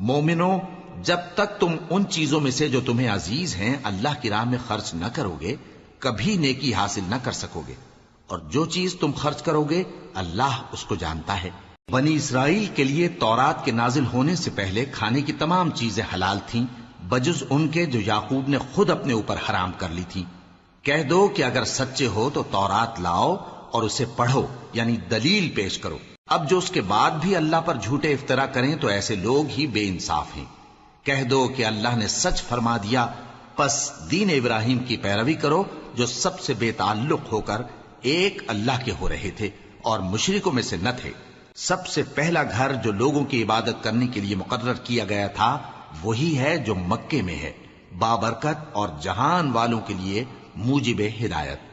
مومنو، جب تک تم ان چیزوں میں سے جو تمہیں عزیز ہیں اللہ کی راہ میں خرچ نہ کرو گے کبھی نیکی حاصل نہ کر سکو گے، اور جو چیز تم خرچ کرو گے اللہ اس کو جانتا ہے۔ بنی اسرائیل کے لیے تورات کے نازل ہونے سے پہلے کھانے کی تمام چیزیں حلال تھیں بجز ان کے جو یعقوب نے خود اپنے اوپر حرام کر لی تھی۔ کہہ دو کہ اگر سچے ہو تو تورات لاؤ اور اسے پڑھو، یعنی دلیل پیش کرو۔ اب جو اس کے بعد بھی اللہ پر جھوٹے افطرا کریں تو ایسے لوگ ہی بے انصاف ہیں۔ کہہ دو کہ اللہ نے سچ فرما دیا، پس دین ابراہیم کی پیروی کرو جو سب سے بے تعلق ہو کر ایک اللہ کے ہو رہے تھے اور مشرکوں میں سے نہ تھے۔ سب سے پہلا گھر جو لوگوں کی عبادت کرنے کے لیے مقرر کیا گیا تھا وہی ہے جو مکے میں ہے، بابرکت اور جہان والوں کے لیے موجب ہدایت۔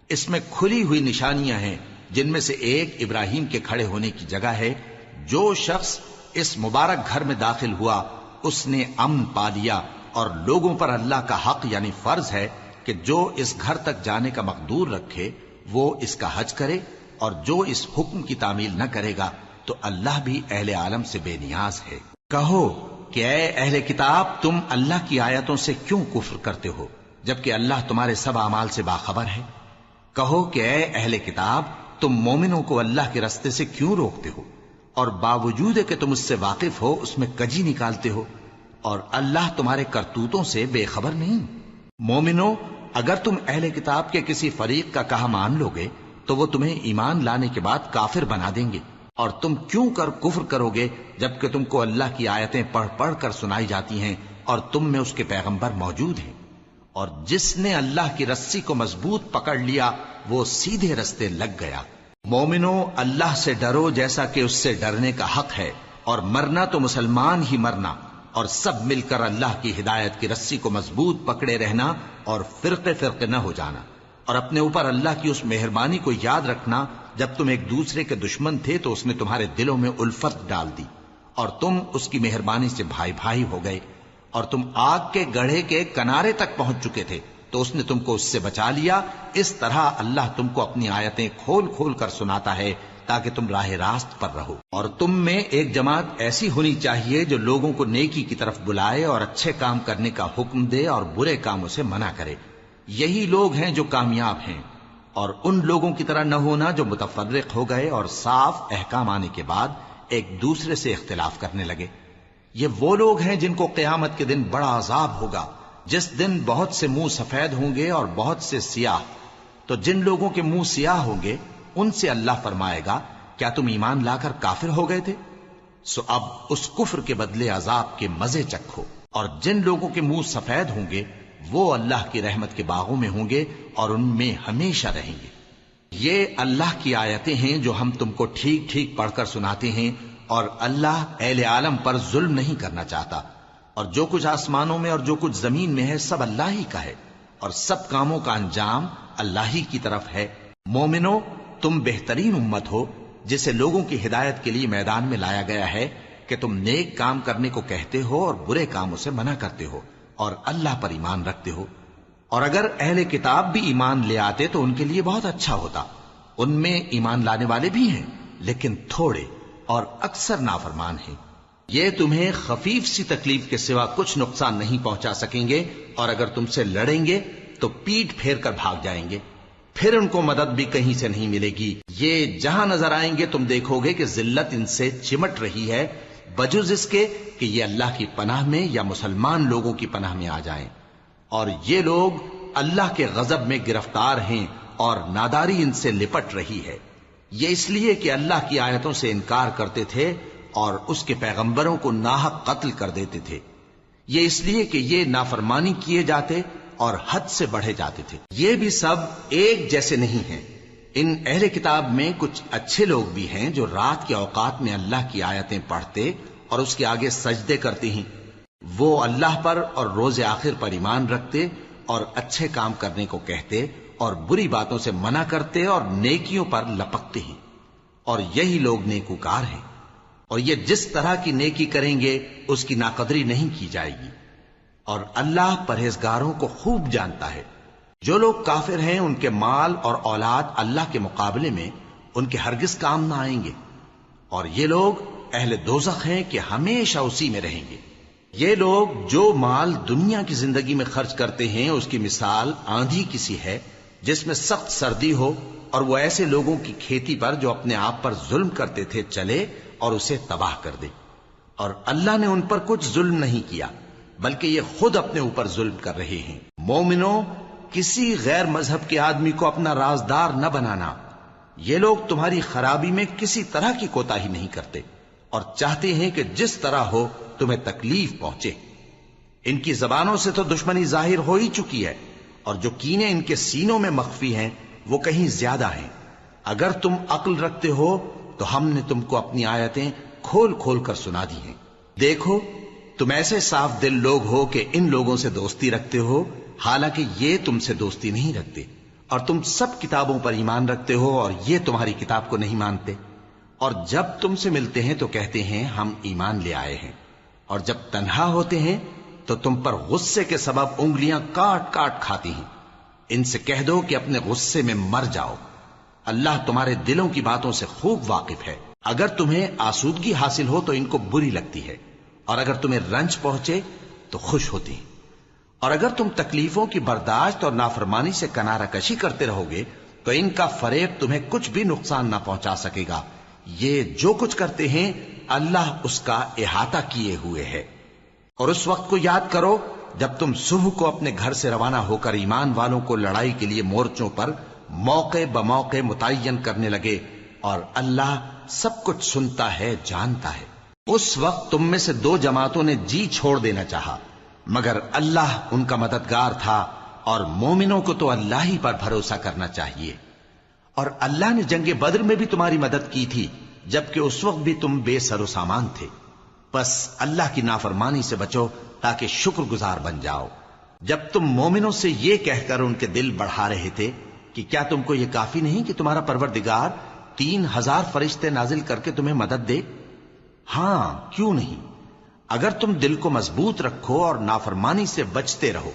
اس میں کھلی ہوئی نشانیاں ہیں جن میں سے ایک ابراہیم کے کھڑے ہونے کی جگہ ہے۔ جو شخص اس مبارک گھر میں داخل ہوا اس نے امن پا لیا، اور لوگوں پر اللہ کا حق یعنی فرض ہے کہ جو اس گھر تک جانے کا مقدور رکھے وہ اس کا حج کرے، اور جو اس حکم کی تعمیل نہ کرے گا تو اللہ بھی اہل عالم سے بے نیاز ہے۔ کہو کہ اے اہل کتاب، تم اللہ کی آیتوں سے کیوں کفر کرتے ہو جبکہ اللہ تمہارے سب اعمال سے باخبر ہے؟ کہو کہ اے اہل کتاب، تم مومنوں کو اللہ کے رستے سے کیوں روکتے ہو، اور باوجود کہ تم اس سے واقف ہو اس میں کجی نکالتے ہو، اور اللہ تمہارے کرتوتوں سے بے خبر نہیں؟ مومنو، اگر تم اہل کتاب کے کسی فریق کا کہا مان لو گے تو وہ تمہیں ایمان لانے کے بعد کافر بنا دیں گے، اور تم کیوں کر کفر کرو گے جبکہ تم کو اللہ کی آیتیں پڑھ پڑھ کر سنائی جاتی ہیں اور تم میں اس کے پیغمبر موجود ہیں۔ اور جس نے اللہ کی رسی کو مضبوط پکڑ لیا وہ سیدھے رستے لگ گیا۔ مومنو، اللہ سے ڈرو جیسا کہ اس سے ڈرنے کا حق ہے، اور مرنا تو مسلمان ہی مرنا، اور سب مل کر اللہ کی ہدایت کی رسی کو مضبوط پکڑے رہنا اور فرقے فرقے نہ ہو جانا، اور اپنے اوپر اللہ کی اس مہربانی کو یاد رکھنا جب تم ایک دوسرے کے دشمن تھے تو اس نے تمہارے دلوں میں الفت ڈال دی اور تم اس کی مہربانی سے بھائی بھائی ہو گئے، اور تم آگ کے گڑھے کے کنارے تک پہنچ چکے تھے تو اس نے تم کو اس سے بچا لیا۔ اس طرح اللہ تم کو اپنی آیتیں کھول کھول کر سناتا ہے تاکہ تم راہ راست پر رہو۔ اور تم میں ایک جماعت ایسی ہونی چاہیے جو لوگوں کو نیکی کی طرف بلائے اور اچھے کام کرنے کا حکم دے اور برے کاموں سے منع کرے۔ یہی لوگ ہیں جو کامیاب ہیں، اور ان لوگوں کی طرح نہ ہونا جو متفرق ہو گئے اور صاف احکام آنے کے بعد ایک دوسرے سے اختلاف کرنے لگے۔ یہ وہ لوگ ہیں جن کو قیامت کے دن بڑا عذاب ہوگا، جس دن بہت سے منہ سفید ہوں گے اور بہت سے سیاہ۔ تو جن لوگوں کے منہ سیاہ ہوں گے ان سے اللہ فرمائے گا، کیا تم ایمان لا کر کافر ہو گئے تھے؟ سو اب اس کفر کے بدلے عذاب کے مزے چکھو۔ اور جن لوگوں کے منہ سفید ہوں گے وہ اللہ کی رحمت کے باغوں میں ہوں گے اور ان میں ہمیشہ رہیں گے۔ یہ اللہ کی آیتیں ہیں جو ہم تم کو ٹھیک ٹھیک پڑھ کر سناتے ہیں، اور اللہ اہل عالم پر ظلم نہیں کرنا چاہتا، اور جو کچھ آسمانوں میں اور جو کچھ زمین میں ہے سب اللہ ہی کا ہے، اور سب کاموں کا انجام اللہ ہی کی طرف ہے۔ مومنو، تم بہترین امت ہو جسے لوگوں کی ہدایت کے لیے میدان میں لایا گیا ہے کہ تم نیک کام کرنے کو کہتے ہو اور برے کاموں سے منع کرتے ہو اور اللہ پر ایمان رکھتے ہو۔ اور اگر اہل کتاب بھی ایمان لے آتے تو ان کے لیے بہت اچھا ہوتا، ان میں ایمان لانے والے بھی ہیں لیکن تھوڑے اور اکثر نافرمان ہیں۔ یہ تمہیں خفیف سی تکلیف کے سوا کچھ نقصان نہیں پہنچا سکیں گے، اور اگر تم سے لڑیں گے تو پیٹ پھیر کر بھاگ جائیں گے، پھر ان کو مدد بھی کہیں سے نہیں ملے گی۔ یہ جہاں نظر آئیں گے تم دیکھو گے کہ ذلت ان سے چمٹ رہی ہے بجز اس کے کہ یہ اللہ کی پناہ میں یا مسلمان لوگوں کی پناہ میں آ جائیں، اور یہ لوگ اللہ کے غضب میں گرفتار ہیں اور ناداری ان سے لپٹ رہی ہے۔ یہ اس لیے کہ اللہ کی آیتوں سے انکار کرتے تھے اور اس کے پیغمبروں کو ناحق قتل کر دیتے تھے۔ یہ اس لیے کہ یہ نافرمانی کیے جاتے اور حد سے بڑھے جاتے تھے۔ یہ بھی سب ایک جیسے نہیں ہیں۔ ان اہل کتاب میں کچھ اچھے لوگ بھی ہیں جو رات کے اوقات میں اللہ کی آیتیں پڑھتے اور اس کے آگے سجدے کرتے ہیں۔ وہ اللہ پر اور روز آخر پر ایمان رکھتے اور اچھے کام کرنے کو کہتے اور بری باتوں سے منع کرتے اور نیکیوں پر لپکتے ہیں، اور یہی لوگ نیکوکار ہیں۔ اور یہ جس طرح کی نیکی کریں گے اس کی ناقدری نہیں کی جائے گی، اور اللہ پرہیزگاروں کو خوب جانتا ہے۔ جو لوگ کافر ہیں ان کے مال اور اولاد اللہ کے مقابلے میں ان کے ہرگز کام نہ آئیں گے، اور یہ لوگ اہل دوزخ ہیں کہ ہمیشہ اسی میں رہیں گے۔ یہ لوگ جو مال دنیا کی زندگی میں خرچ کرتے ہیں اس کی مثال آندھی کسی ہے جس میں سخت سردی ہو اور وہ ایسے لوگوں کی کھیتی پر جو اپنے آپ پر ظلم کرتے تھے چلے اور اسے تباہ کر دے۔ اور اللہ نے ان پر کچھ ظلم نہیں کیا بلکہ یہ خود اپنے اوپر ظلم کر رہے ہیں۔ مومنوں، کسی غیر مذہب کے آدمی کو اپنا رازدار نہ بنانا۔ یہ لوگ تمہاری خرابی میں کسی طرح کی کوتاہی نہیں کرتے اور چاہتے ہیں کہ جس طرح ہو تمہیں تکلیف پہنچے۔ ان کی زبانوں سے تو دشمنی ظاہر ہو ہی چکی ہے اور جو کینے ان کے سینوں میں مخفی ہیں وہ کہیں زیادہ ہیں۔ اگر تم عقل رکھتے ہو تو ہم نے تم کو اپنی آیتیں کھول کھول کر سنا دی ہیں۔ دیکھو، تم ایسے صاف دل لوگ ہو کہ ان لوگوں سے دوستی رکھتے ہو حالانکہ یہ تم سے دوستی نہیں رکھتے، اور تم سب کتابوں پر ایمان رکھتے ہو اور یہ تمہاری کتاب کو نہیں مانتے، اور جب تم سے ملتے ہیں تو کہتے ہیں ہم ایمان لے آئے ہیں، اور جب تنہا ہوتے ہیں تو تم پر غصے کے سبب انگلیاں کاٹ کاٹ کھاتی ہیں۔ ان سے کہہ دو کہ اپنے غصے میں مر جاؤ، اللہ تمہارے دلوں کی باتوں سے خوب واقف ہے۔ اگر تمہیں آسودگی حاصل ہو تو ان کو بری لگتی ہے، اور اگر تمہیں رنج پہنچے تو خوش ہوتی ہیں، اور اگر تم تکلیفوں کی برداشت اور نافرمانی سے کنارہ کشی کرتے رہو گے تو ان کا فریب تمہیں کچھ بھی نقصان نہ پہنچا سکے گا۔ یہ جو کچھ کرتے ہیں اللہ اس کا احاطہ کیے ہوئے ہے۔ اور اس وقت کو یاد کرو جب تم صبح کو اپنے گھر سے روانہ ہو کر ایمان والوں کو لڑائی کے لیے مورچوں پر موقع بموقع متعین کرنے لگے، اور اللہ سب کچھ سنتا ہے، جانتا ہے۔ اس وقت تم میں سے دو جماعتوں نے جی چھوڑ دینا چاہا، مگر اللہ ان کا مددگار تھا، اور مومنوں کو تو اللہ ہی پر بھروسہ کرنا چاہیے۔ اور اللہ نے جنگ بدر میں بھی تمہاری مدد کی تھی جبکہ اس وقت بھی تم بے سر و سامان تھے۔ بس اللہ کی نافرمانی سے بچو تاکہ شکر گزار بن جاؤ۔ جب تم مومنوں سے یہ کہہ کر ان کے دل بڑھا رہے تھے کہ کیا تم کو یہ کافی نہیں کہ تمہارا پروردگار 3000 فرشتے نازل کر کے تمہیں مدد دے؟ ہاں، کیوں نہیں؟ اگر تم دل کو مضبوط رکھو اور نافرمانی سے بچتے رہو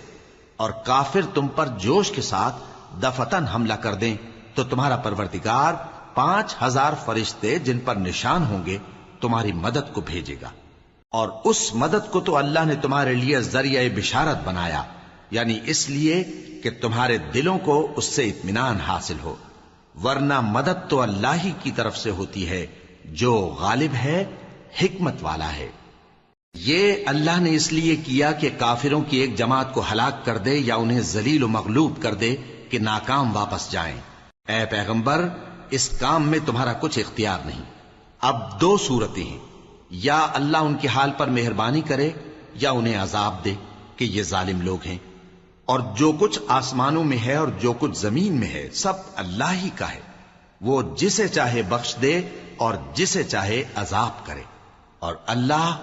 اور کافر تم پر جوش کے ساتھ دفتن حملہ کر دیں تو تمہارا پروردگار 5000 فرشتے جن پر نشان ہوں گے تمہاری مدد کو بھیجے گا، اور اس مدد کو تو اللہ نے تمہارے لیے ذریعہ بشارت بنایا، یعنی اس لیے کہ تمہارے دلوں کو اس سے اطمینان حاصل ہو، ورنہ مدد تو اللہ ہی کی طرف سے ہوتی ہے جو غالب ہے، حکمت والا ہے۔ یہ اللہ نے اس لیے کیا کہ کافروں کی ایک جماعت کو ہلاک کر دے یا انہیں ذلیل و مغلوب کر دے کہ ناکام واپس جائیں۔ اے پیغمبر، اس کام میں تمہارا کچھ اختیار نہیں۔ اب دو صورتیں ہیں، یا اللہ ان کے حال پر مہربانی کرے یا انہیں عذاب دے کہ یہ ظالم لوگ ہیں، اور جو کچھ آسمانوں میں ہے اور جو کچھ زمین میں ہے سب اللہ ہی کا ہے، وہ جسے چاہے بخش دے اور جسے چاہے عذاب کرے، اور اللہ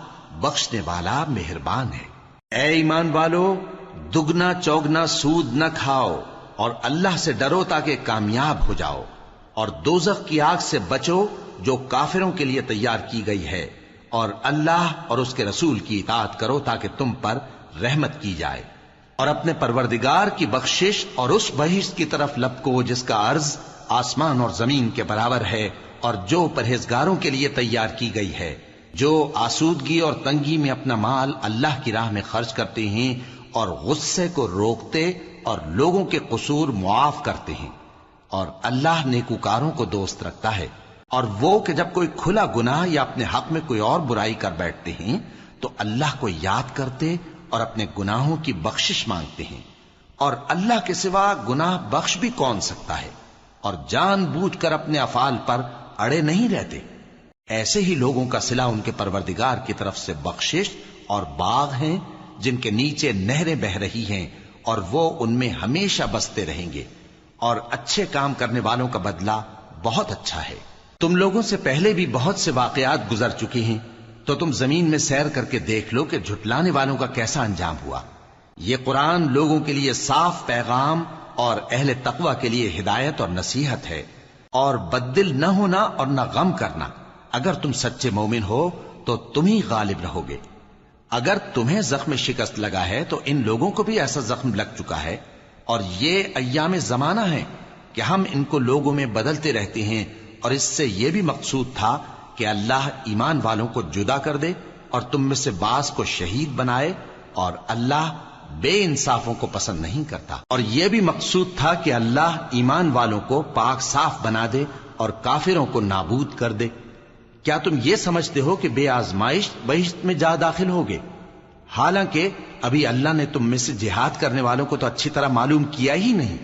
بخشنے والا مہربان ہے۔ اے ایمان والو، دگنا چوگنا سود نہ کھاؤ اور اللہ سے ڈرو تاکہ کامیاب ہو جاؤ، اور دوزخ کی آگ سے بچو جو کافروں کے لیے تیار کی گئی ہے، اور اللہ اور اس کے رسول کی اطاعت کرو تاکہ تم پر رحمت کی جائے، اور اپنے پروردگار کی بخشش اور اس بہشت کی طرف لپکو جس کا عرض آسمان اور زمین کے برابر ہے، اور جو پرہیزگاروں کے لیے تیار کی گئی ہے، جو آسودگی اور تنگی میں اپنا مال اللہ کی راہ میں خرچ کرتے ہیں اور غصے کو روکتے اور لوگوں کے قصور معاف کرتے ہیں، اور اللہ نیکوکاروں کو دوست رکھتا ہے۔ اور وہ کہ جب کوئی کھلا گناہ یا اپنے حق میں کوئی اور برائی کر بیٹھتے ہیں تو اللہ کو یاد کرتے اور اپنے گناہوں کی بخشش مانگتے ہیں، اور اللہ کے سوا گناہ بخش بھی کون سکتا ہے، اور جان بوجھ کر اپنے افعال پر اڑے نہیں رہتے۔ ایسے ہی لوگوں کا صلہ ان کے پروردگار کی طرف سے بخشش اور باغ ہیں جن کے نیچے نہریں بہ رہی ہیں، اور وہ ان میں ہمیشہ بستے رہیں گے، اور اچھے کام کرنے والوں کا بدلہ بہت اچھا ہے۔ تم لوگوں سے پہلے بھی بہت سے واقعات گزر چکے ہیں، تو تم زمین میں سیر کر کے دیکھ لو کہ جھٹلانے والوں کا کیسا انجام ہوا۔ یہ قرآن لوگوں کے لیے صاف پیغام اور اہل تقوی کے لیے ہدایت اور نصیحت ہے، اور بددل نہ ہونا اور نہ غم کرنا۔ اگر تم سچے مومن ہو تو تم ہی غالب رہو گے۔ اگر تمہیں زخم شکست لگا ہے تو ان لوگوں کو بھی ایسا زخم لگ چکا ہے، اور یہ ایام زمانہ ہے کہ ہم ان کو لوگوں میں بدلتے رہتے ہیں، اور اس سے یہ بھی مقصود تھا کہ اللہ ایمان والوں کو جدا کر دے اور تم میں سے بعض کو شہید بنائے، اور اللہ بے انصافوں کو پسند نہیں کرتا۔ اور یہ بھی مقصود تھا کہ اللہ ایمان والوں کو پاک صاف بنا دے اور کافروں کو نابود کر دے۔ کیا تم یہ سمجھتے ہو کہ بے آزمائش بہشت میں جا داخل ہوگے؟ حالانکہ ابھی اللہ نے تم میں سے جہاد کرنے والوں کو تو اچھی طرح معلوم کیا ہی نہیں،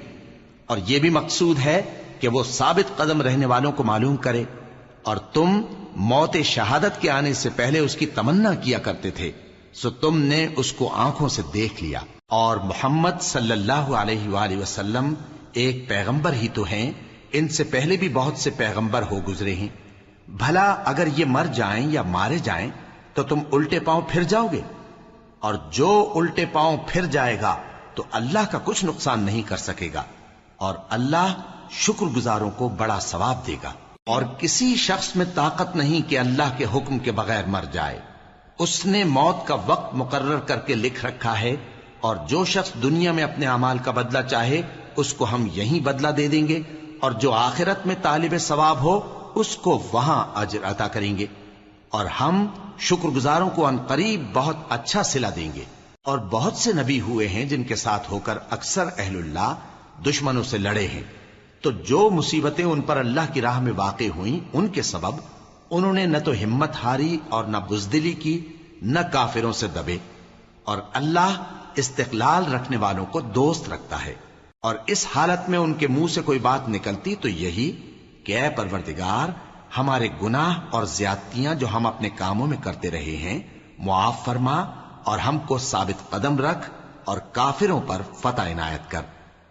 اور یہ بھی مقصود ہے کہ وہ ثابت قدم رہنے والوں کو معلوم کرے، اور تم موت شہادت کے آنے سے پہلے اس کی تمنا کیا کرتے تھے، سو تم نے اس کو آنکھوں سے دیکھ لیا۔ اور محمد صلی اللہ علیہ وآلہ وسلم ایک پیغمبر ہی تو ہیں، ان سے پہلے بھی بہت سے پیغمبر ہو گزرے ہیں۔ بھلا اگر یہ مر جائیں یا مارے جائیں تو تم الٹے پاؤں پھر جاؤ گے؟ اور جو الٹے پاؤں پھر جائے گا تو اللہ کا کچھ نقصان نہیں کر سکے گا، اور اللہ شکر گزاروں کو بڑا ثواب دے گا۔ اور کسی شخص میں طاقت نہیں کہ اللہ کے حکم کے بغیر مر جائے، اس نے موت کا وقت مقرر کر کے لکھ رکھا ہے، اور جو شخص دنیا میں اپنے اعمال کا بدلہ چاہے اس کو ہم یہیں بدلہ دے دیں گے، اور جو آخرت میں طالب ثواب ہو اس کو وہاں اجر عطا کریں گے، اور ہم شکر گزاروں کو ان قریب بہت اچھا صلہ دیں گے۔ اور بہت سے نبی ہوئے ہیں جن کے ساتھ ہو کر اکثر اہل اللہ دشمنوں سے لڑے ہیں، تو جو مصیبتیں ان پر اللہ کی راہ میں واقع ہوئیں ان کے سبب انہوں نے نہ تو ہمت ہاری اور نہ بزدلی کی، نہ کافروں سے دبے، اور اللہ استقلال رکھنے والوں کو دوست رکھتا ہے۔ اور اس حالت میں ان کے منہ سے کوئی بات نکلتی تو یہی کہ اے پروردگار، ہمارے گناہ اور زیادتیاں جو ہم اپنے کاموں میں کرتے رہے ہیں معاف فرما، اور ہم کو ثابت قدم رکھ، اور کافروں پر فتح عنایت کر۔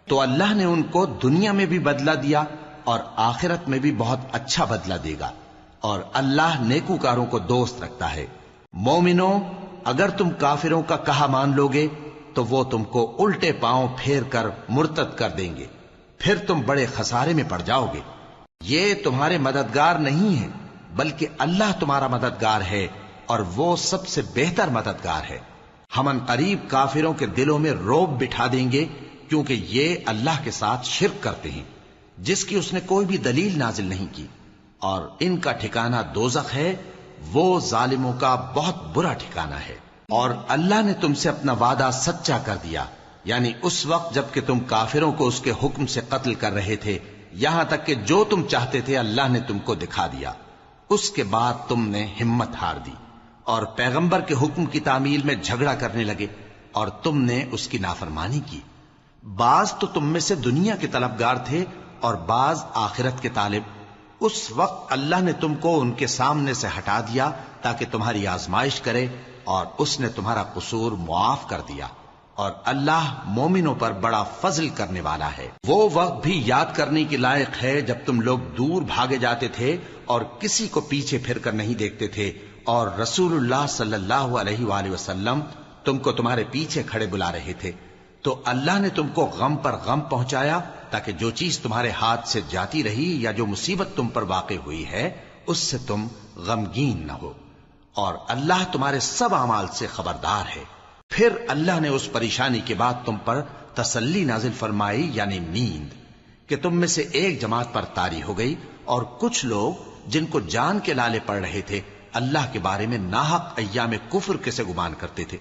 تو اللہ نے ان کو دنیا میں بھی بدلہ دیا اور آخرت میں بھی بہت اچھا بدلہ دے گا، اور اللہ نیکوکاروں کو دوست رکھتا ہے۔ مومنو، اگر تم کافروں کا کہا مان لوگے تو وہ تم کو الٹے پاؤں پھیر کر مرتد کر دیں گے، پھر تم بڑے خسارے میں پڑ جاؤ گے۔ یہ تمہارے مددگار نہیں ہیں بلکہ اللہ تمہارا مددگار ہے، اور وہ سب سے بہتر مددگار ہے۔ ہم ان قریب کافروں کے دلوں میں رعب بٹھا دیں گے، کیونکہ یہ اللہ کے ساتھ شرک کرتے ہیں جس کی اس نے کوئی بھی دلیل نازل نہیں کی، اور ان کا ٹھکانہ دوزخ ہے، وہ ظالموں کا بہت برا ٹھکانہ ہے۔ اور اللہ نے تم سے اپنا وعدہ سچا کر دیا، یعنی اس وقت جب کہ تم کافروں کو اس کے حکم سے قتل کر رہے تھے، یہاں تک کہ جو تم چاہتے تھے اللہ نے تم کو دکھا دیا۔ اس کے بعد تم نے ہمت ہار دی اور پیغمبر کے حکم کی تعمیل میں جھگڑا کرنے لگے، اور تم نے اس کی نافرمانی کی۔ بعض تو تم میں سے دنیا کے طلبگار تھے اور بعض آخرت کے طالب۔ اس وقت اللہ نے تم کو ان کے سامنے سے ہٹا دیا تاکہ تمہاری آزمائش کرے، اور اس نے تمہارا قصور معاف کر دیا، اور اللہ مومنوں پر بڑا فضل کرنے والا ہے۔ وہ وقت بھی یاد کرنے کے لائق ہے جب تم لوگ دور بھاگے جاتے تھے اور کسی کو پیچھے پھر کر نہیں دیکھتے تھے، اور رسول اللہ صلی اللہ علیہ وآلہ وسلم تم کو تمہارے پیچھے کھڑے بلا رہے تھے، تو اللہ نے تم کو غم پر غم پہنچایا تاکہ جو چیز تمہارے ہاتھ سے جاتی رہی یا جو مصیبت تم پر واقع ہوئی ہے اس سے تم غمگین نہ ہو، اور اللہ تمہارے سب اعمال سے خبردار ہے۔ پھر اللہ نے اس پریشانی کے بعد تم پر تسلی نازل فرمائی، یعنی نیند، کہ تم میں سے ایک جماعت پر طاری ہو گئی، اور کچھ لوگ جن کو جان کے لالے پڑ رہے تھے اللہ کے بارے میں ناحق ایام کفر کے سے گمان کرتے تھے،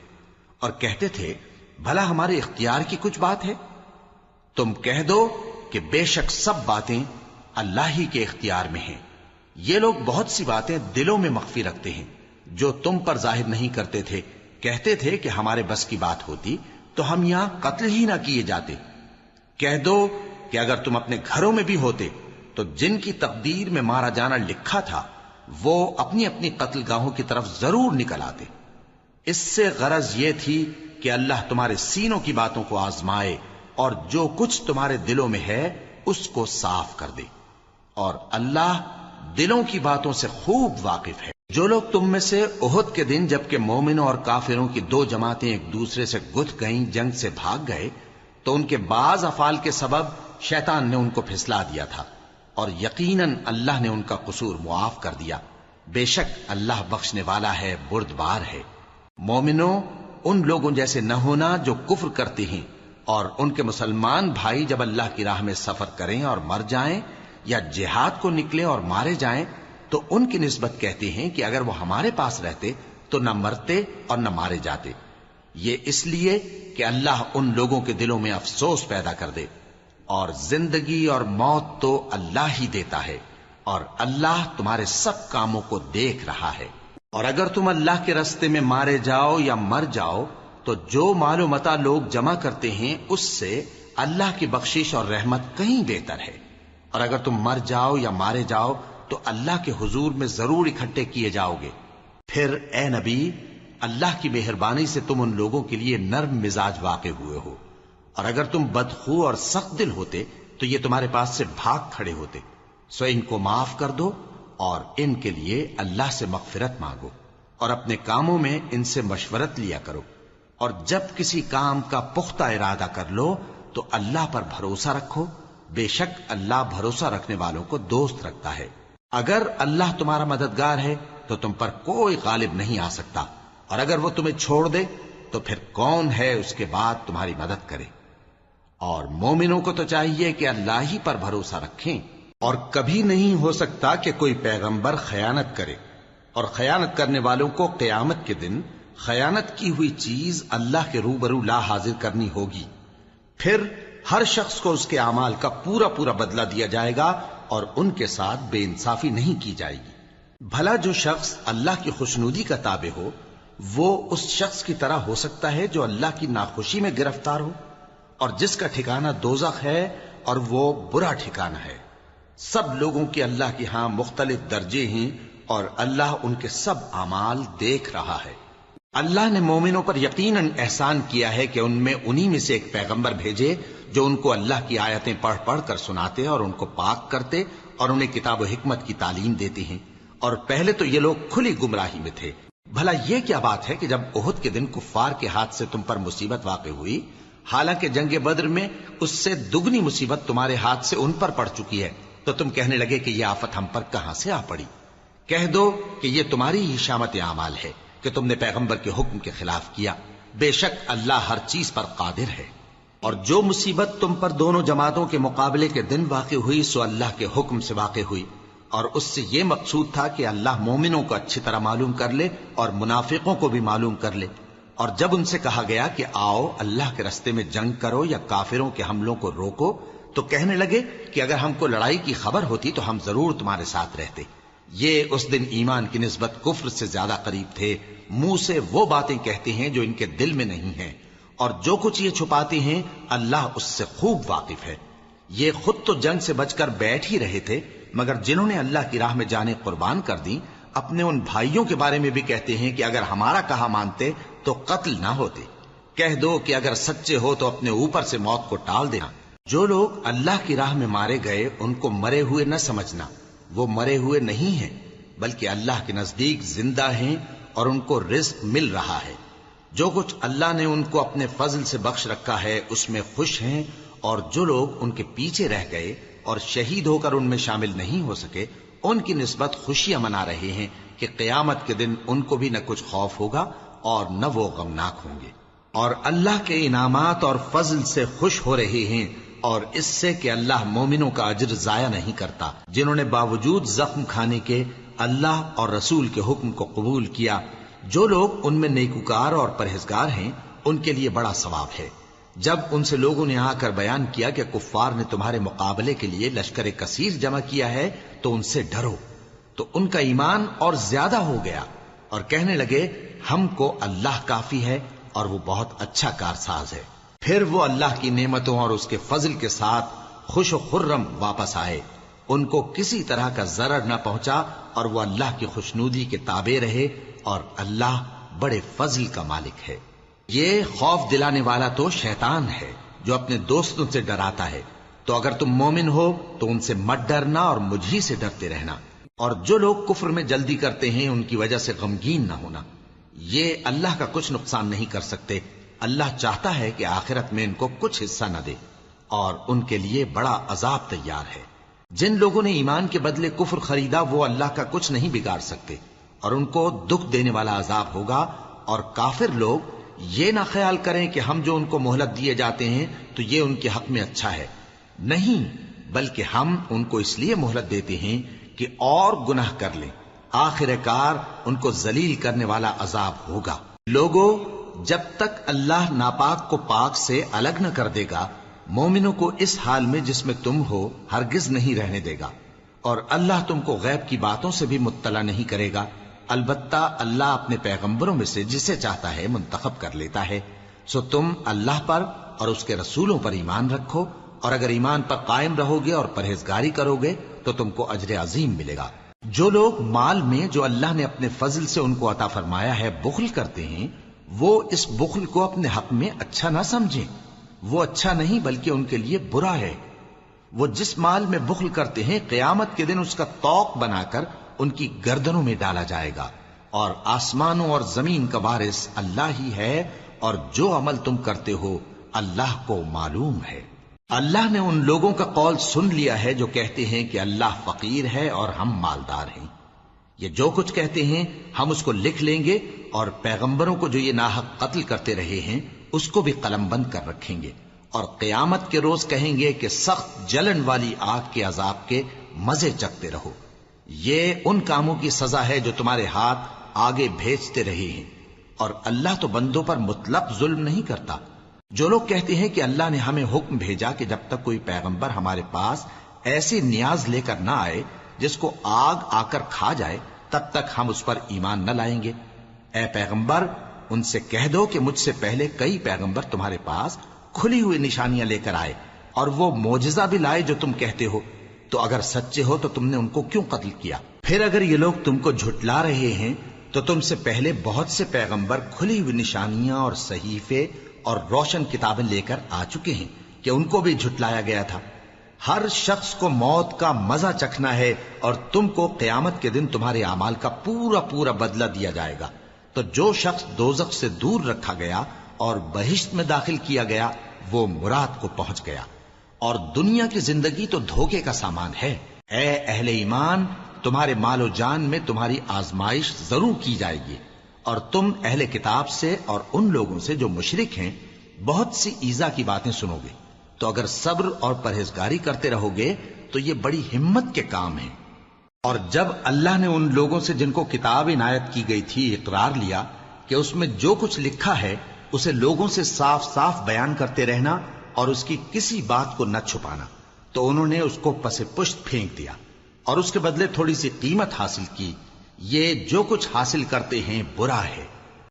اور کہتے تھے بھلا ہمارے اختیار کی کچھ بات ہے؟ تم کہہ دو کہ بے شک سب باتیں اللہ ہی کے اختیار میں ہیں۔ یہ لوگ بہت سی باتیں دلوں میں مخفی رکھتے ہیں جو تم پر ظاہر نہیں کرتے تھے۔ کہتے تھے کہ ہمارے بس کی بات ہوتی تو ہم یہاں قتل ہی نہ کیے جاتے۔ کہہ دو کہ اگر تم اپنے گھروں میں بھی ہوتے تو جن کی تقدیر میں مارا جانا لکھا تھا وہ اپنی اپنی قتل گاہوں کی طرف ضرور نکل آتے۔ اس سے غرض یہ تھی کہ اللہ تمہارے سینوں کی باتوں کو آزمائے اور جو کچھ تمہارے دلوں میں ہے اس کو صاف کر دے، اور اللہ دلوں کی باتوں سے خوب واقف ہے۔ جو لوگ تم میں سے احد کے دن جبکہ مومنوں اور کافروں کی دو جماعتیں ایک دوسرے سے گتھ گئیں جنگ سے بھاگ گئے تو ان کے بعض افعال کے سبب شیطان نے ان کو پھسلا دیا تھا، اور یقیناً اللہ نے ان کا قصور معاف کر دیا۔ بے شک اللہ بخشنے والا ہے، بردبار ہے۔ مومنوں، ان لوگوں جیسے نہ ہونا جو کفر کرتے ہیں، اور ان کے مسلمان بھائی جب اللہ کی راہ میں سفر کریں اور مر جائیں یا جہاد کو نکلیں اور مارے جائیں تو ان کی نسبت کہتے ہیں کہ اگر وہ ہمارے پاس رہتے تو نہ مرتے اور نہ مارے جاتے، یہ اس لیے کہ اللہ ان لوگوں کے دلوں میں افسوس پیدا کر دے، اور زندگی اور موت تو اللہ ہی دیتا ہے، اور اللہ تمہارے سب کاموں کو دیکھ رہا ہے۔ اور اگر تم اللہ کے راستے میں مارے جاؤ یا مر جاؤ تو جو مال و متاع لوگ جمع کرتے ہیں اس سے اللہ کی بخشش اور رحمت کہیں بہتر ہے، اور اگر تم مر جاؤ یا مارے جاؤ تو اللہ کے حضور میں ضرور اکٹھے کیے جاؤ گے۔ پھر اے نبی، اللہ کی مہربانی سے تم ان لوگوں کے لیے نرم مزاج واقع ہوئے ہو، اور اگر تم بدخو اور سخت دل ہوتے تو یہ تمہارے پاس سے بھاگ کھڑے ہوتے، سو ان کو معاف کر دو اور ان کے لیے اللہ سے مغفرت مانگو، اور اپنے کاموں میں ان سے مشورت لیا کرو، اور جب کسی کام کا پختہ ارادہ کر لو تو اللہ پر بھروسہ رکھو، بے شک اللہ بھروسہ رکھنے والوں کو دوست رکھتا ہے۔ اگر اللہ تمہارا مددگار ہے تو تم پر کوئی غالب نہیں آ سکتا، اور اگر وہ تمہیں چھوڑ دے تو پھر کون ہے اس کے بعد تمہاری مدد کرے۔ اور مومنوں کو تو چاہیے کہ اللہ ہی پر بھروسہ رکھیں، اور کبھی نہیں ہو سکتا کہ کوئی پیغمبر خیانت کرے، اور خیانت کرنے والوں کو قیامت کے دن خیانت کی ہوئی چیز اللہ کے روبرو لا حاضر کرنی ہوگی، پھر ہر شخص کو اس کے اعمال کا پورا پورا بدلہ دیا جائے گا، اور ان کے ساتھ بے انصافی نہیں کی جائے گی۔ بھلا جو شخص اللہ کی خوشنودی کا تابع ہو وہ اس شخص کی طرح ہو سکتا ہے جو اللہ کی ناخوشی میں گرفتار ہو، اور جس کا ٹھکانہ دوزخ ہے اور وہ برا ٹھکانہ ہے۔ سب لوگوں کے اللہ کے ہاں مختلف درجے ہیں، اور اللہ ان کے سب اعمال دیکھ رہا ہے۔ اللہ نے مومنوں پر یقیناً احسان کیا ہے کہ ان میں انہی میں سے ایک پیغمبر بھیجے جو ان کو اللہ کی آیتیں پڑھ پڑھ کر سناتے اور ان کو پاک کرتے اور انہیں کتاب و حکمت کی تعلیم دیتے ہیں، اور پہلے تو یہ لوگ کھلی گمراہی میں تھے۔ بھلا یہ کیا بات ہے کہ جب احد کے دن کفار کے ہاتھ سے تم پر مصیبت واقع ہوئی، حالانکہ جنگ بدر میں اس سے دگنی مصیبت تمہارے ہاتھ سے ان پر پڑ چکی ہے، تو تم کہنے لگے کہ یہ آفت ہم پر کہاں سے آ پڑی؟ کہہ دو کہ یہ تمہاری ہی شامت اعمال ہے کہ تم نے پیغمبر کے حکم کے خلاف کیا، بے شک اللہ ہر چیز پر قادر ہے۔ اور جو مصیبت تم پر دونوں جماعتوں کے مقابلے کے دن واقع ہوئی سو اللہ کے حکم سے واقع ہوئی، اور اس سے یہ مقصود تھا کہ اللہ مومنوں کو اچھی طرح معلوم کر لے اور منافقوں کو بھی معلوم کر لے۔ اور جب ان سے کہا گیا کہ آؤ اللہ کے راستے میں جنگ کرو یا کافروں کے حملوں کو روکو، تو کہنے لگے کہ اگر ہم کو لڑائی کی خبر ہوتی تو ہم ضرور تمہارے ساتھ رہتے۔ یہ اس دن ایمان کی نسبت کفر سے زیادہ قریب تھے، منہ سے وہ باتیں کہتے ہیں جو ان کے دل میں نہیں ہیں، اور جو کچھ یہ چھپاتے ہیں اللہ اس سے خوب واقف ہے۔ یہ خود تو جنگ سے بچ کر بیٹھ ہی رہے تھے، مگر جنہوں نے اللہ کی راہ میں جانیں قربان کر دیں اپنے ان بھائیوں کے بارے میں بھی کہتے ہیں کہ اگر ہمارا کہا مانتے تو قتل نہ ہوتے۔ کہہ دو کہ اگر سچے ہو تو اپنے اوپر سے موت کو ٹال دینا۔ جو لوگ اللہ کی راہ میں مارے گئے ان کو مرے ہوئے نہ سمجھنا، وہ مرے ہوئے نہیں ہیں بلکہ اللہ کے نزدیک زندہ ہیں اور ان کو رزق مل رہا ہے۔ جو کچھ اللہ نے ان کو اپنے فضل سے بخش رکھا ہے اس میں خوش ہیں، اور جو لوگ ان کے پیچھے رہ گئے اور شہید ہو کر ان میں شامل نہیں ہو سکے ان کی نسبت خوشیاں منا رہے ہیں کہ قیامت کے دن ان کو بھی نہ کچھ خوف ہوگا اور نہ وہ غمناک ہوں گے، اور اللہ کے انعامات اور فضل سے خوش ہو رہے ہیں، اور اس سے کہ اللہ مومنوں کا اجر ضائع نہیں کرتا۔ جنہوں نے باوجود زخم کھانے کے اللہ اور رسول کے حکم کو قبول کیا، جو لوگ ان میں نیکوکار اور پرہیزگار ہیں ان کے لیے بڑا ثواب ہے۔ جب ان سے لوگوں نے آ کر بیان کیا کہ کفار نے تمہارے مقابلے کے لیے لشکر کثیر جمع کیا ہے تو ان سے ڈرو، تو ان کا ایمان اور زیادہ ہو گیا، اور کہنے لگے ہم کو اللہ کافی ہے اور وہ بہت اچھا کارساز ہے۔ پھر وہ اللہ کی نعمتوں اور اس کے فضل کے ساتھ خوش و خرم واپس آئے، ان کو کسی طرح کا ضرر نہ پہنچا، اور وہ اللہ کی خوشنودی کے تابع رہے، اور اللہ بڑے فضل کا مالک ہے۔ یہ خوف دلانے والا تو شیطان ہے جو اپنے دوستوں سے ڈراتا ہے، تو اگر تم مومن ہو تو ان سے مت ڈرنا اور مجھ ہی سے ڈرتے رہنا، اور جو لوگ کفر میں جلدی کرتے ہیں ان کی وجہ سے غمگین نہ ہونا، یہ اللہ کا کچھ نقصان نہیں کر سکتے۔ اللہ چاہتا ہے کہ آخرت میں ان کو کچھ حصہ نہ دے، اور ان کے لیے بڑا عذاب تیار ہے۔ جن لوگوں نے ایمان کے بدلے کفر خریدا وہ اللہ کا کچھ نہیں بگاڑ سکتے، اور ان کو دکھ دینے والا عذاب ہوگا۔ اور کافر لوگ یہ نہ خیال کریں کہ ہم جو ان کو مہلت دیے جاتے ہیں تو یہ ان کے حق میں اچھا ہے، نہیں، بلکہ ہم ان کو اس لیے مہلت دیتے ہیں کہ اور گناہ کر لیں، آخر کار ان کو ذلیل کرنے والا عذاب ہوگا۔ لوگوں، جب تک اللہ ناپاک کو پاک سے الگ نہ کر دے گا، مومنوں کو اس حال میں جس میں تم ہو ہرگز نہیں رہنے دے گا، اور اللہ تم کو غیب کی باتوں سے بھی مطلع نہیں کرے گا۔ البتہ اللہ اپنے پیغمبروں میں سے جسے چاہتا ہے منتخب کر لیتا ہے۔ سو تم اللہ پر اور اس کے رسولوں پر ایمان رکھو، اور اگر ایمان پر قائم رہو گے اور پرہیزگاری کرو گے تو تم کو اجر عظیم ملے گا۔ جو لوگ مال میں جو اللہ نے اپنے فضل سے ان کو عطا فرمایا ہے بخل کرتے ہیں، وہ اس بخل کو اپنے حق میں اچھا نہ سمجھیں، وہ اچھا نہیں بلکہ ان کے لیے برا ہے۔ وہ جس مال میں بخل کرتے ہیں قیامت کے دن اس کا طوق بنا کر ان کی گردنوں میں ڈالا جائے گا، اور آسمانوں اور زمین کا وارث اللہ ہی ہے، اور جو عمل تم کرتے ہو اللہ کو معلوم ہے۔ اللہ نے ان لوگوں کا قول سن لیا ہے جو کہتے ہیں کہ اللہ فقیر ہے اور ہم مالدار ہیں۔ یہ جو کچھ کہتے ہیں ہم اس کو لکھ لیں گے، اور پیغمبروں کو جو یہ ناحق قتل کرتے رہے ہیں اس کو بھی قلم بند کر رکھیں گے، اور قیامت کے روز کہیں گے کہ سخت جلن والی آگ کے عذاب کے مزے چکھتے رہو۔ یہ ان کاموں کی سزا ہے جو تمہارے ہاتھ آگے بھیجتے رہے ہیں، اور اللہ تو بندوں پر مطلق ظلم نہیں کرتا۔ جو لوگ کہتے ہیں کہ اللہ نے ہمیں حکم بھیجا کہ جب تک کوئی پیغمبر ہمارے پاس ایسی نیاز لے کر نہ آئے جس کو آگ آ کر کھا جائے تب تک ہم اس پر ایمان نہ لائیں گے، اے پیغمبر ان سے کہہ دو کہ مجھ سے پہلے کئی پیغمبر تمہارے پاس کھلی ہوئی نشانیاں لے کر آئے، اور وہ معجزہ بھی لائے جو تم کہتے ہو، تو اگر سچے ہو تو تم نے ان کو کیوں قتل کیا؟ پھر اگر یہ لوگ تم کو جھٹلا رہے ہیں تو تم سے پہلے بہت سے پیغمبر کھلی ہوئی نشانیاں اور صحیفے اور روشن کتابیں لے کر آ چکے ہیں کہ ان کو بھی جھٹلایا گیا تھا۔ ہر شخص کو موت کا مزہ چکھنا ہے، اور تم کو قیامت کے دن تمہارے اعمال کا پورا پورا بدلہ دیا جائے گا۔ تو جو شخص دوزخ سے دور رکھا گیا اور بہشت میں داخل کیا گیا وہ مراد کو پہنچ گیا، اور دنیا کی زندگی تو دھوکے کا سامان ہے۔ اے اہل ایمان، تمہارے مال و جان میں تمہاری آزمائش ضرور کی جائے گی، اور تم اہل کتاب سے اور ان لوگوں سے جو مشرک ہیں بہت سی ایذا کی باتیں سنو گے، تو اگر صبر اور پرہیزگاری کرتے رہو گے تو یہ بڑی ہمت کے کام ہیں۔ اور جب اللہ نے ان لوگوں سے جن کو کتاب عنایت کی گئی تھی اقرار لیا کہ اس میں جو کچھ لکھا ہے اسے لوگوں سے صاف صاف بیان کرتے رہنا اور اس کی کسی بات کو نہ چھپانا، تو انہوں نے اس کو پس پشت پھینک دیا اور اس کے بدلے تھوڑی سی قیمت حاصل کی۔ یہ جو کچھ حاصل کرتے ہیں برا ہے۔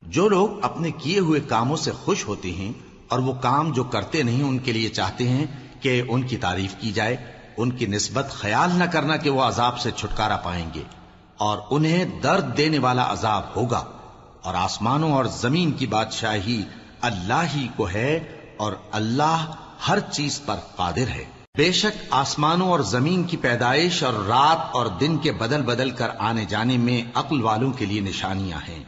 جو لوگ اپنے کیے ہوئے کاموں سے خوش ہوتے ہیں اور وہ کام جو کرتے نہیں ان کے لیے چاہتے ہیں کہ ان کی تعریف کی جائے، ان کی نسبت خیال نہ کرنا کہ وہ عذاب سے چھٹکارا پائیں گے، اور انہیں درد دینے والا عذاب ہوگا۔ اور آسمانوں اور زمین کی بادشاہی اللہ ہی کو ہے، اور اللہ ہر چیز پر قادر ہے۔ بے شک آسمانوں اور زمین کی پیدائش اور رات اور دن کے بدل بدل کر آنے جانے میں عقل والوں کے لیے نشانیاں ہیں،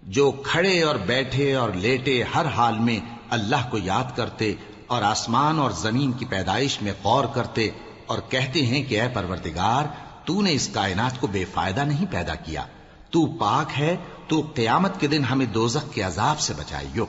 جو کھڑے اور بیٹھے اور لیٹے ہر حال میں اللہ کو یاد کرتے اور آسمان اور زمین کی پیدائش میں غور کرتے اور کہتے ہیں کہ اے پروردگار، تو نے اس کائنات کو بے فائدہ نہیں پیدا کیا، تو پاک ہے، تو قیامت کے دن ہمیں دوزخ کے عذاب سے بچائیو۔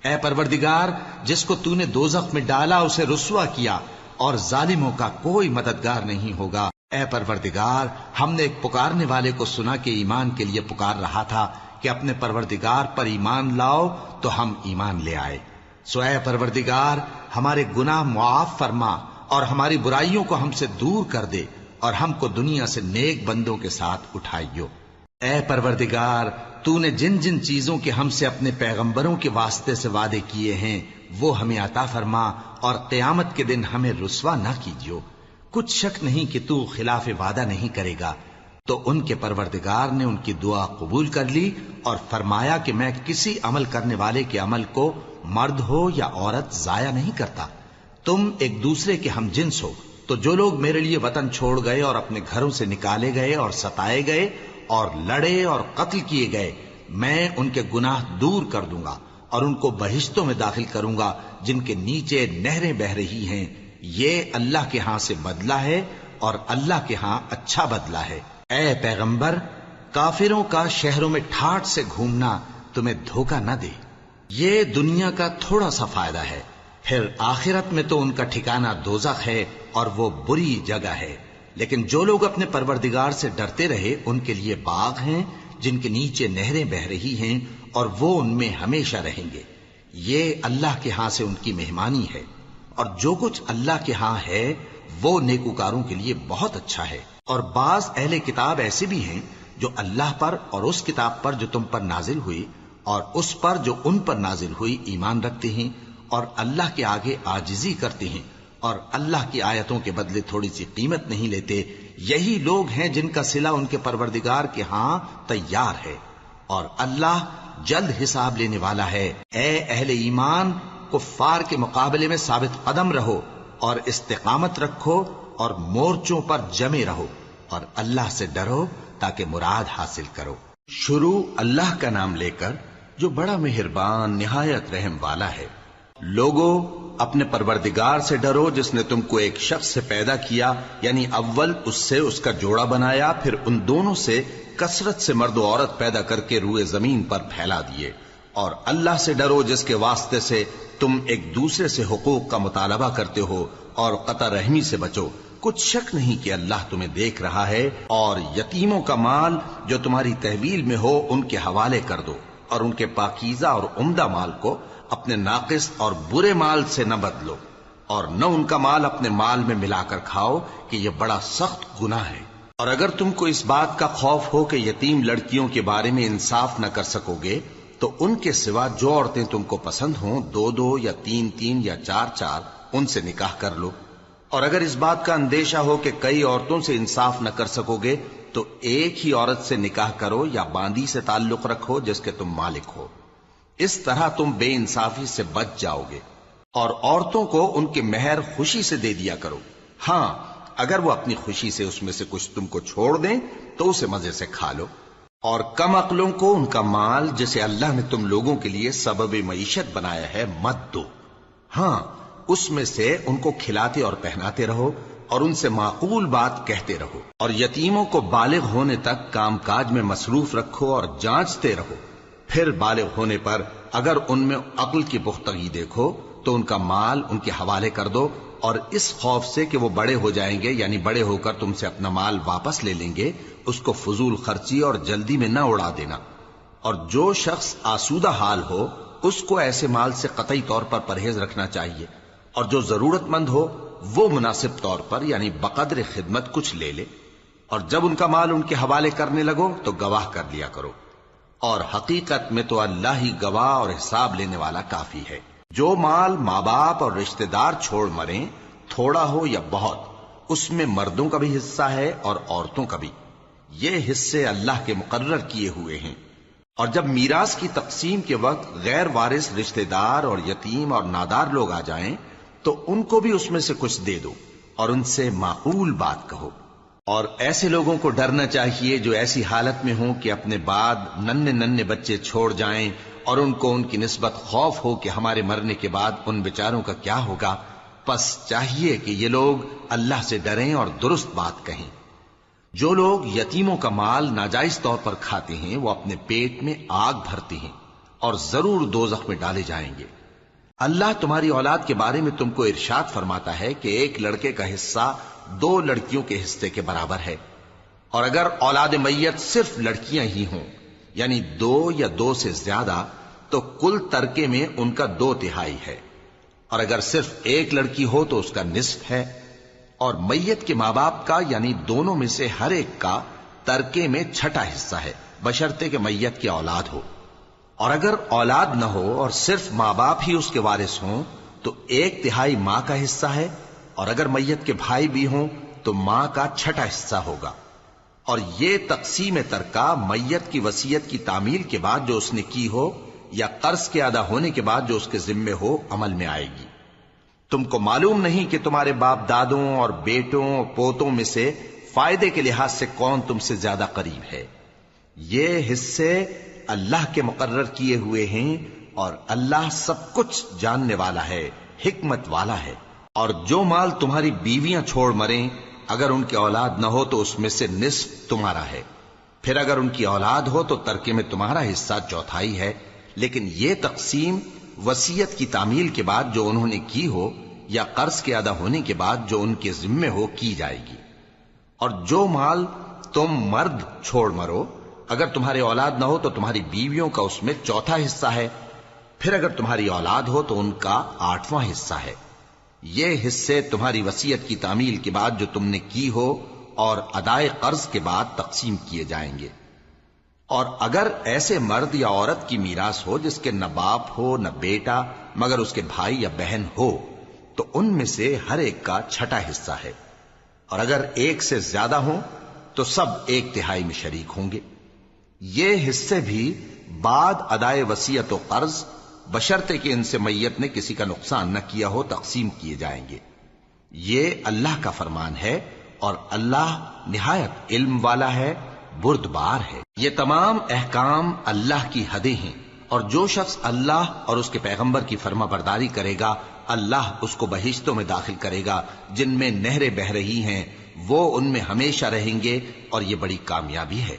اے پروردگار، جس کو تو نے دوزخ میں ڈالا اسے رسوا کیا، اور ظالموں کا کوئی مددگار نہیں ہوگا۔ اے پروردگار، ہم نے ایک پکارنے والے کو سنا کہ ایمان کے لیے پکار رہا تھا کہ اپنے پروردگار پر ایمان لاؤ، تو ہم ایمان لے آئے۔ سو اے پروردگار، ہمارے گناہ معاف فرما اور ہماری برائیوں کو ہم سے دور کر دے، اور ہم کو دنیا سے نیک بندوں کے ساتھ اٹھائیو۔ اے پروردگار، تو نے جن جن چیزوں کے ہم سے اپنے پیغمبروں کے واسطے سے وعدے کیے ہیں وہ ہمیں عطا فرما، اور قیامت کے دن ہمیں رسوا نہ کیجیو۔ کچھ شک نہیں کہ تو خلاف وعدہ نہیں کرے گا۔ تو ان کے پروردگار نے ان کی دعا قبول کر لی اور فرمایا کہ میں کسی عمل کرنے والے کے عمل کو مرد ہو یا عورت ضائع نہیں کرتا۔ تم ایک دوسرے کے ہم جنس ہو، تو جو لوگ میرے لیے وطن چھوڑ گئے اور اپنے گھروں سے نکالے گئے اور ستائے گئے اور لڑے اور قتل کیے گئے، میں ان کے گناہ دور کر دوں گا اور ان کو بہشتوں میں داخل کروں گا جن کے نیچے نہریں بہ رہی ہیں۔ یہ اللہ کے ہاں سے بدلہ ہے، اور اللہ کے ہاں اچھا بدلہ ہے۔ اے پیغمبر، کافروں کا شہروں میں ٹھاٹھ سے گھومنا تمہیں دھوکہ نہ دے۔ یہ دنیا کا تھوڑا سا فائدہ ہے، پھر آخرت میں تو ان کا ٹھکانہ دوزخ ہے، اور وہ بری جگہ ہے۔ لیکن جو لوگ اپنے پروردگار سے ڈرتے رہے ان کے لیے باغ ہیں جن کے نیچے نہریں بہ رہی ہیں اور وہ ان میں ہمیشہ رہیں گے. یہ اللہ کے ہاں سے ان کی مہمانی ہے، اور جو کچھ اللہ کے ہاں ہے وہ نیکوکاروں کے لیے بہت اچھا ہے. اور بعض اہل کتاب ایسے بھی ہیں جو اللہ پر اور اس کتاب پر جو تم پر نازل ہوئی اور اس پر جو ان پر نازل ہوئی ایمان رکھتے ہیں اور اللہ کے آگے عاجزی کرتے ہیں اور اللہ کی آیتوں کے بدلے تھوڑی سی قیمت نہیں لیتے. یہی لوگ ہیں جن کا صلہ ان کے پروردگار کے ہاں تیار ہے، اور اللہ جلد حساب لینے والا ہے. اے اہل ایمان، کفار کے مقابلے میں ثابت قدم رہو اور استقامت رکھو اور مورچوں پر جمے رہو اور اللہ سے ڈرو تاکہ مراد حاصل کرو. شروع اللہ کا نام لے کر جو بڑا مہربان نہایت رحم والا ہے. لوگو اپنے پروردگار سے ڈرو جس نے تم کو ایک شخص سے پیدا کیا، یعنی اول اس سے اس کا جوڑا بنایا، پھر ان دونوں سے کثرت سے مرد و عورت پیدا کر کے روئے زمین پر پھیلا دیے. اور اللہ سے ڈرو جس کے واسطے سے تم ایک دوسرے سے حقوق کا مطالبہ کرتے ہو، اور قطع رحمی سے بچو. کچھ شک نہیں کہ اللہ تمہیں دیکھ رہا ہے. اور یتیموں کا مال جو تمہاری تحویل میں ہو ان کے حوالے کر دو، اور ان کے پاکیزہ اور عمدہ مال کو اپنے ناقص اور برے مال سے نہ بدلو، اور نہ ان کا مال اپنے مال میں ملا کر کھاؤ کہ یہ بڑا سخت گناہ ہے. اور اگر تم کو اس بات کا خوف ہو کہ یتیم لڑکیوں کے بارے میں انصاف نہ کر سکو گے تو ان کے سوا جو عورتیں تم کو پسند ہوں 2 یا 3 یا 4 ان سے نکاح کر لو. اور اگر اس بات کا اندیشہ ہو کہ کئی عورتوں سے انصاف نہ کر سکو گے تو ایک ہی عورت سے نکاح کرو یا باندی سے تعلق رکھو جس کے تم مالک ہو. اس طرح تم بے انصافی سے بچ جاؤ گے. اور عورتوں کو ان کے مہر خوشی سے دے دیا کرو. ہاں اگر وہ اپنی خوشی سے اس میں سے کچھ تم کو چھوڑ دیں تو اسے مزے سے کھا لو. اور کم عقلوں کو ان کا مال جسے اللہ نے تم لوگوں کے لیے سبب معیشت بنایا ہے مت دو. ہاں اس میں سے ان کو کھلاتے اور پہناتے رہو اور ان سے معقول بات کہتے رہو. اور یتیموں کو بالغ ہونے تک کام کاج میں مصروف رکھو اور جانچتے رہو. پھر بالغ ہونے پر اگر ان میں عقل کی پختگی دیکھو تو ان کا مال ان کے حوالے کر دو، اور اس خوف سے کہ وہ بڑے ہو جائیں گے، یعنی بڑے ہو کر تم سے اپنا مال واپس لے لیں گے، اس کو فضول خرچی اور جلدی میں نہ اڑا دینا. اور جو شخص آسودہ حال ہو اس کو ایسے مال سے قطعی طور پر پرہیز رکھنا چاہیے. اور جو ضرورت مند ہو وہ مناسب طور پر یعنی بقدر خدمت کچھ لے لے. اور جب ان کا مال ان کے حوالے کرنے لگو تو گواہ کر لیا کرو. اور حقیقت میں تو اللہ ہی گواہ اور حساب لینے والا کافی ہے. جو مال ماں باپ اور رشتہ دار چھوڑ مریں، تھوڑا ہو یا بہت، اس میں مردوں کا بھی حصہ ہے اور عورتوں کا بھی. یہ حصے اللہ کے مقرر کیے ہوئے ہیں. اور جب میراث کی تقسیم کے وقت غیر وارث رشتہ دار اور یتیم اور نادار لوگ آ جائیں تو ان کو بھی اس میں سے کچھ دے دو اور ان سے معقول بات کہو. اور ایسے لوگوں کو ڈرنا چاہیے جو ایسی حالت میں ہوں کہ اپنے بعد ننھے بچے چھوڑ جائیں اور ان کو ان کی نسبت خوف ہو کہ ہمارے مرنے کے بعد ان بیچاروں کا کیا ہوگا. پس چاہیے کہ یہ لوگ اللہ سے ڈریں اور درست بات کہیں. جو لوگ یتیموں کا مال ناجائز طور پر کھاتے ہیں وہ اپنے پیٹ میں آگ بھرتے ہیں اور ضرور دوزخ میں ڈالے جائیں گے. اللہ تمہاری اولاد کے بارے میں تم کو ارشاد فرماتا ہے کہ ایک لڑکے کا حصہ 2 لڑکیوں کے حصے کے برابر ہے. اور اگر اولاد میت صرف لڑکیاں ہی ہوں یعنی 2 یا 2 سے زیادہ تو کل ترکے میں ان کا 2/3 ہے. اور اگر صرف ایک لڑکی ہو تو اس کا نصف ہے. اور میت کے ماں باپ کا یعنی دونوں میں سے ہر ایک کا ترکے میں 6واں حصہ ہے بشرطے کہ میت کی اولاد ہو. اور اگر اولاد نہ ہو اور صرف ماں باپ ہی اس کے وارث ہوں تو 1/3 ماں کا حصہ ہے. اور اگر میت کے بھائی بھی ہوں تو ماں کا 6واں حصہ ہوگا. اور یہ تقسیم ترکہ میت کی وصیت کی تعمیل کے بعد جو اس نے کی ہو یا قرض کے ادا ہونے کے بعد جو اس کے ذمے ہو عمل میں آئے گی. تم کو معلوم نہیں کہ تمہارے باپ دادوں اور بیٹوں اور پوتوں میں سے فائدے کے لحاظ سے کون تم سے زیادہ قریب ہے. یہ حصے اللہ کے مقرر کیے ہوئے ہیں اور اللہ سب کچھ جاننے والا ہے، حکمت والا ہے. اور جو مال تمہاری بیویاں چھوڑ مریں اگر ان کی اولاد نہ ہو تو اس میں سے نصف تمہارا ہے. پھر اگر ان کی اولاد ہو تو ترکے میں تمہارا حصہ 1/4 ہے. لیکن یہ تقسیم وصیت کی تعمیل کے بعد جو انہوں نے کی ہو یا قرض کے ادا ہونے کے بعد جو ان کے ذمے ہو کی جائے گی. اور جو مال تم مرد چھوڑ مرو، اگر تمہاری اولاد نہ ہو تو تمہاری بیویوں کا اس میں چوتھا حصہ ہے، پھر اگر تمہاری اولاد ہو تو ان کا 8واں حصہ ہے۔ یہ حصے تمہاری وصیت کی تعمیل کے بعد جو تم نے کی ہو اور ادائے قرض کے بعد تقسیم کیے جائیں گے۔ اور اگر ایسے مرد یا عورت کی میراث ہو جس کے نہ باپ ہو نہ بیٹا مگر اس کے بھائی یا بہن ہو، تو ان میں سے ہر ایک کا 6واں حصہ ہے، اور اگر ایک سے زیادہ ہوں تو سب 1/3 میں شریک ہوں گے۔ یہ حصے بھی بعد ادائے وصیت و قرض بشرطے کہ ان سے میت نے کسی کا نقصان نہ کیا ہو تقسیم کیے جائیں گے۔ یہ اللہ کا فرمان ہے اور اللہ نہایت علم والا ہے، بردبار ہے۔ یہ تمام احکام اللہ کی حدیں ہیں، اور جو شخص اللہ اور اس کے پیغمبر کی فرما برداری کرے گا اللہ اس کو بہشتوں میں داخل کرے گا جن میں نہریں بہ رہی ہیں، وہ ان میں ہمیشہ رہیں گے، اور یہ بڑی کامیابی ہے۔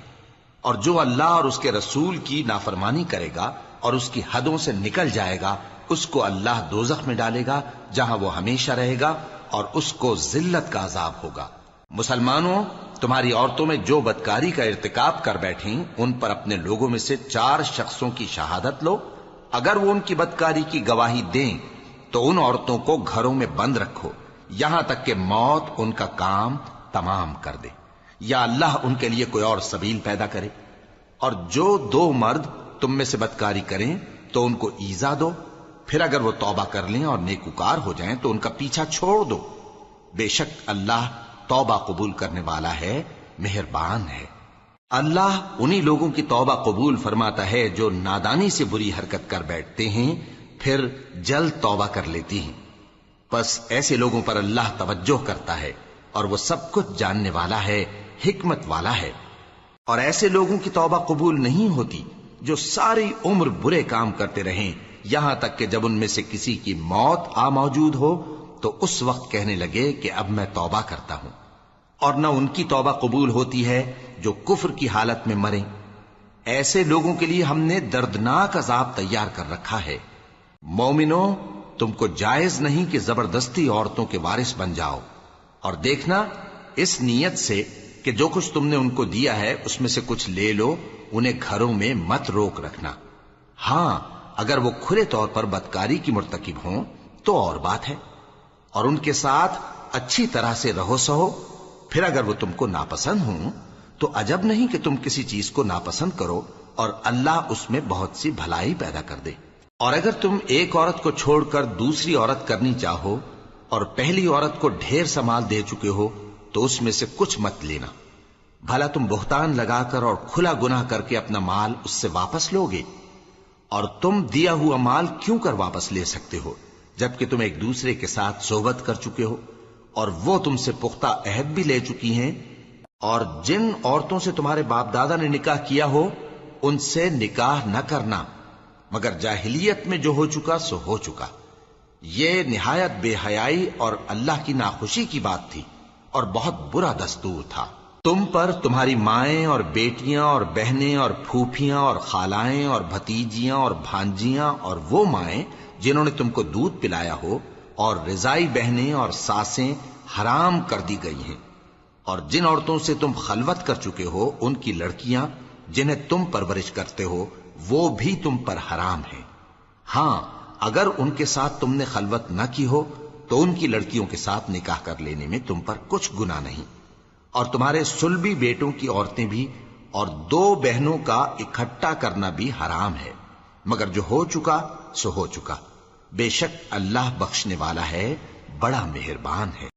اور جو اللہ اور اس کے رسول کی نافرمانی کرے گا اور اس کی حدوں سے نکل جائے گا، اس کو اللہ دوزخ میں ڈالے گا جہاں وہ ہمیشہ رہے گا، اور اس کو ذلت کا عذاب ہوگا۔ مسلمانوں، تمہاری عورتوں میں جو بدکاری کا ارتکاب کر بیٹھیں ان پر اپنے لوگوں میں سے 4 شخصوں کی شہادت لو۔ اگر وہ ان کی بدکاری کی گواہی دیں تو ان عورتوں کو گھروں میں بند رکھو یہاں تک کہ موت ان کا کام تمام کر دے، یا اللہ ان کے لیے کوئی اور سبیل پیدا کرے۔ اور جو 2 مرد تم میں سے بدکاری کریں تو ان کو ایذا دو، پھر اگر وہ توبہ کر لیں اور نیکوکار ہو جائیں تو ان کا پیچھا چھوڑ دو۔ بے شک اللہ توبہ قبول کرنے والا ہے، مہربان ہے۔ اللہ انہی لوگوں کی توبہ قبول فرماتا ہے جو نادانی سے بری حرکت کر بیٹھتے ہیں پھر جلد توبہ کر لیتی ہیں۔ پس ایسے لوگوں پر اللہ توجہ کرتا ہے اور وہ سب کچھ جاننے والا ہے، حکمت والا ہے۔ اور ایسے لوگوں کی توبہ قبول نہیں ہوتی جو ساری عمر برے کام کرتے رہیں یہاں تک کہ جب ان میں سے کسی کی موت آ موجود ہو تو اس وقت کہنے لگے کہ اب میں توبہ کرتا ہوں۔ اور نہ ان کی توبہ قبول ہوتی ہے جو کفر کی حالت میں مریں۔ ایسے لوگوں کے لیے ہم نے دردناک عذاب تیار کر رکھا ہے۔ مومنوں، تم کو جائز نہیں کہ زبردستی عورتوں کے وارث بن جاؤ، اور دیکھنا اس نیت سے کہ جو کچھ تم نے ان کو دیا ہے اس میں سے کچھ لے لو، انہیں گھروں میں مت روک رکھنا۔ ہاں، اگر وہ کھلے طور پر بدکاری کی مرتکب ہوں تو اور بات ہے، اور ان کے ساتھ اچھی طرح سے رہو سہو۔ پھر اگر وہ تم کو ناپسند ہوں تو عجب نہیں کہ تم کسی چیز کو ناپسند کرو، اور اللہ اس میں بہت سی بھلائی پیدا کر دے۔ اور اگر تم ایک عورت کو چھوڑ کر دوسری عورت کرنی چاہو اور پہلی عورت کو ڈھیر سا مال دے چکے ہو تو اس میں سے کچھ مت لینا، بھلا تم بہتان لگا کر اور کھلا گناہ کر کے اپنا مال اس سے واپس لوگے؟ اور تم دیا ہوا مال کیوں کر واپس لے سکتے ہو جبکہ تم ایک دوسرے کے ساتھ صحبت کر چکے ہو اور وہ تم سے پختہ عہد بھی لے چکی ہیں؟ اور جن عورتوں سے تمہارے باپ دادا نے نکاح کیا ہو ان سے نکاح نہ کرنا مگر جاہلیت میں جو ہو چکا سو ہو چکا۔ یہ نہایت بے حیائی اور اللہ کی ناخوشی کی بات تھی اور بہت برا دستور تھا۔ تم پر تمہاری مائیں اور بیٹیاں اور بہنیں اور پھوپھیاں اور خالائیں اور بھتیجیاں اور بھانجیاں اور وہ مائیں جنہوں نے تم کو دودھ پلایا ہو اور رضائی بہنیں اور ساسیں حرام کر دی گئی ہیں، اور جن عورتوں سے تم خلوت کر چکے ہو ان کی لڑکیاں جنہیں تم پرورش کرتے ہو وہ بھی تم پر حرام ہیں۔ ہاں، اگر ان کے ساتھ تم نے خلوت نہ کی ہو تو ان کی لڑکیوں کے ساتھ نکاح کر لینے میں تم پر کچھ گناہ نہیں۔ اور تمہارے صلبی بیٹوں کی عورتیں بھی اور 2 بہنوں کا اکٹھا کرنا بھی حرام ہے، مگر جو ہو چکا سو ہو چکا۔ بے شک اللہ بخشنے والا ہے، بڑا مہربان ہے۔